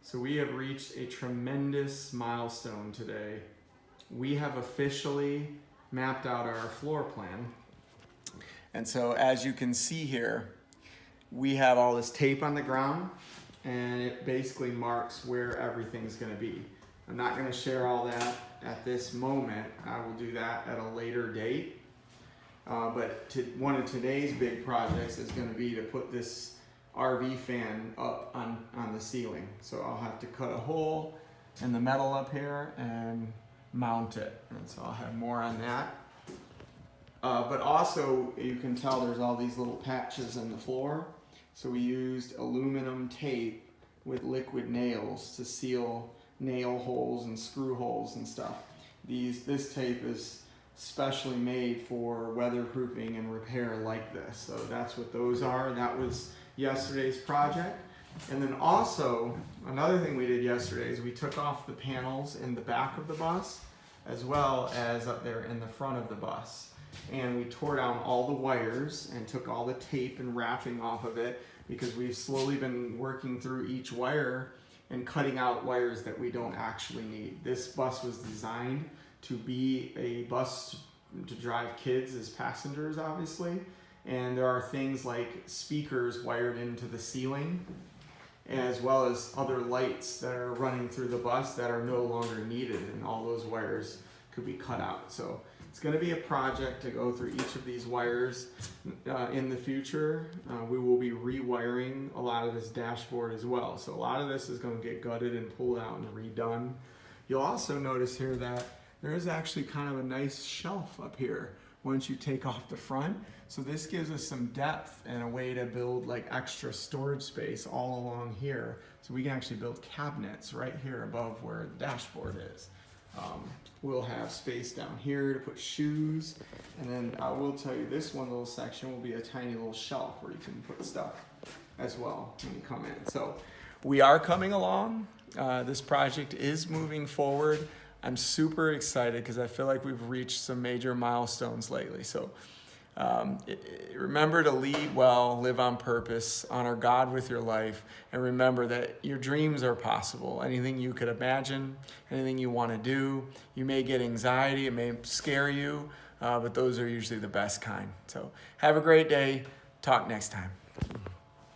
So we have reached a tremendous milestone today. We have officially mapped out our floor plan. And so as you can see here, we have all this tape on the ground and it basically marks where everything's gonna be. I'm not gonna share all that at this moment. I will do that at a later date. But one of today's big projects is gonna be to put this RV fan up on the ceiling. So I'll have to cut a hole in the metal up here and mount it. And so I'll have more on that. But also you can tell there's all these little patches in the floor. So we used aluminum tape with liquid nails to seal nail holes and screw holes and stuff. This tape is specially made for weatherproofing and repair like this. So that's what those are. That was yesterday's project. And then also another thing we did yesterday is we took off the panels in the back of the bus as well as up there in the front of the bus. And we tore down all the wires and took all the tape and wrapping off of it because we've slowly been working through each wire and cutting out wires that we don't actually need. This bus was designed to be a bus to drive kids as passengers, obviously. And there are things like speakers wired into the ceiling, as well as other lights that are running through the bus that are no longer needed, and all those wires could be cut out. So it's going to be a project to go through each of these wires in the future. We will be rewiring a lot of this dashboard as well. So a lot of this is going to get gutted and pulled out and redone. You'll also notice here that there is actually kind of a nice shelf up here once you take off the front. So this gives us some depth and a way to build like extra storage space all along here. So we can actually build cabinets right here above where the dashboard is. We'll have space down here to put shoes. And then I will tell you this one little section will be a tiny little shelf where you can put stuff as well when you come in. So we are coming along. This project is moving forward. I'm super excited because I feel like we've reached some major milestones lately. So remember to lead well, live on purpose, honor God with your life, and remember that your dreams are possible. Anything you could imagine, anything you want to do. You may get anxiety, it may scare you, but those are usually the best kind. So have a great day. Talk next time.